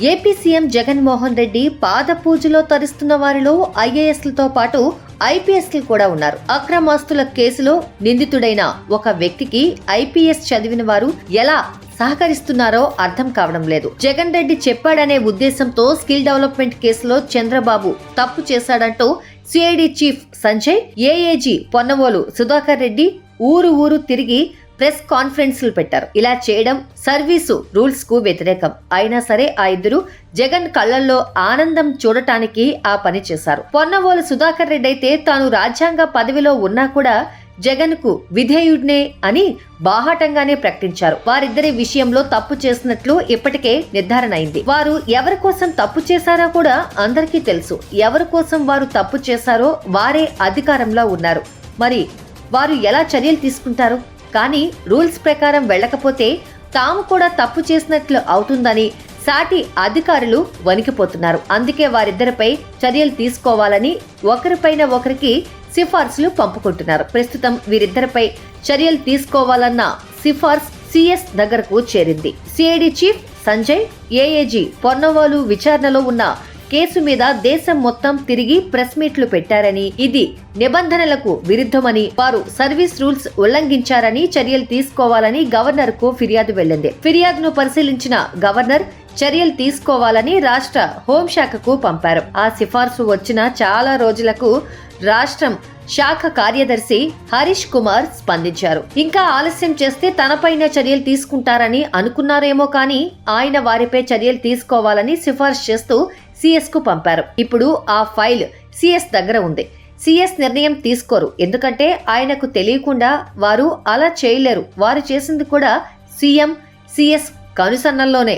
AP CM Jaganmohan Reddy పాదపూజలో తరిస్తున్న వారిలో ఐఏఎస్లతో పాటు ఐపీఎస్లు కూడా ఉన్నారు. అక్రమాస్తుల కేసులో నిందితుడైన ఒక వ్యక్తికి ఐపీఎస్ చదివిన వారు ఎలా సహకరిస్తున్నారో అర్థం కావడం లేదు. జగన్ రెడ్డి చెప్పాడనే ఉద్దేశంతో స్కిల్ డెవలప్మెంట్ కేసులో చంద్రబాబు తప్పు చేశాడంటూ CID chief Sanjay, AAG Ponnavolu Sudhakar Reddy ఊరు తిరిగి ప్రెస్ కాన్ఫరెన్స్లు పెట్టారు. ఇలా చేయడం సర్వీసు రూల్స్ కు వ్యతిరేకం. అయినా సరే ఆ ఇద్దరు జగన్ కళ్లల్లో ఆనందం చూడటానికి ఆ పని చేశారు. పొన్నవోలు సుధాకర్ రెడ్డి అయితే తాను రాజ్యాంగ పదవిలో ఉన్నా కూడా జగన్ కు విధేయుడినే అని బాహాటంగానే ప్రకటించారు. వారిద్దరి విషయంలో తప్పు చేసినట్లు ఇప్పటికే నిర్ధారణ అయింది. వారు ఎవరి కోసం తప్పు చేశారో కూడా అందరికీ తెలుసు. ఎవరి కోసం వారు తప్పు చేశారో వారే అధికారంలో ఉన్నారు. మరి వారు ఎలా చర్యలు తీసుకుంటారు? కానీ రూల్స్ ప్రకారం వెళ్ళకపోతే తాము కూడా తప్పు చేసినట్లు అవుతుందని సాటి అధికారులు వణికిపోతున్నారు. అందుకే వారిద్దరిపై చర్యలు తీసుకోవాలని ఒకరిపైన ఒకరికి సిఫార్సులు పంపుకుంటున్నారు. ప్రస్తుతం వీరిద్దరిపై చర్యలు తీసుకోవాలన్న సిఫార్సు సిఎస్ దగ్గరకు చేరింది. CID chief Sanjay, AAG Ponnavolu విచారణలో ఉన్న కేసు మీద దేశం మొత్తం తిరిగి ప్రెస్ మీట్లు పెట్టారని, ఇది నిబంధనలకు విరుద్ధమని, వారు సర్వీస్ రూల్స్ ఉల్లంఘించారని చర్యలు తీసుకోవాలని గవర్నర్ కు ఫిర్యాదు వెళ్లింది. ఫిర్యాదును పరిశీలించిన గవర్నర్ చర్యలు తీసుకోవాలని రాష్ట్ర హోంశాఖకు పంపారు. ఆ సిఫార్సు వచ్చిన చాలా రోజులకు రాష్ట్రం శాఖ కార్యదర్శి హరీష్ కుమార్ స్పందించారు. ఇంకా ఆలస్యం చేస్తే తనపైన చర్యలు తీసుకుంటారని అనుకున్నారేమో కానీ ఆయన వారిపై చర్యలు తీసుకోవాలని సిఫార్సు చేస్తూ సిఎస్ కు పంపారు. ఇప్పుడు ఆ ఫైల్ సిఎస్ దగ్గర ఉంది. సిఎస్ నిర్ణయం తీసుకోరు, ఎందుకంటే ఆయనకు తెలియకుండా వారు అలా చేయలేరు. వారు చేసింది కూడా సీఎం, సిఎస్ కనుసన్నల్లోనే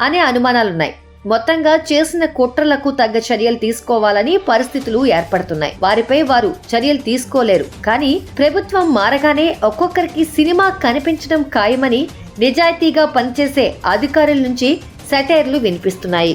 అనే అనుమానాలున్నాయి. మొత్తంగా చేసిన కుట్రలకు తగ్గ చర్యలు తీసుకోవాలని పరిస్థితులు ఏర్పడుతున్నాయి. వారిపై వారు చర్యలు తీసుకోలేరు. కానీ ప్రభుత్వం మారగానే ఒక్కొక్కరికి సినిమా కనిపించడం ఖాయమని నిజాయితీగా పనిచేసే అధికారుల నుంచి సెటైర్లు వినిపిస్తున్నాయి.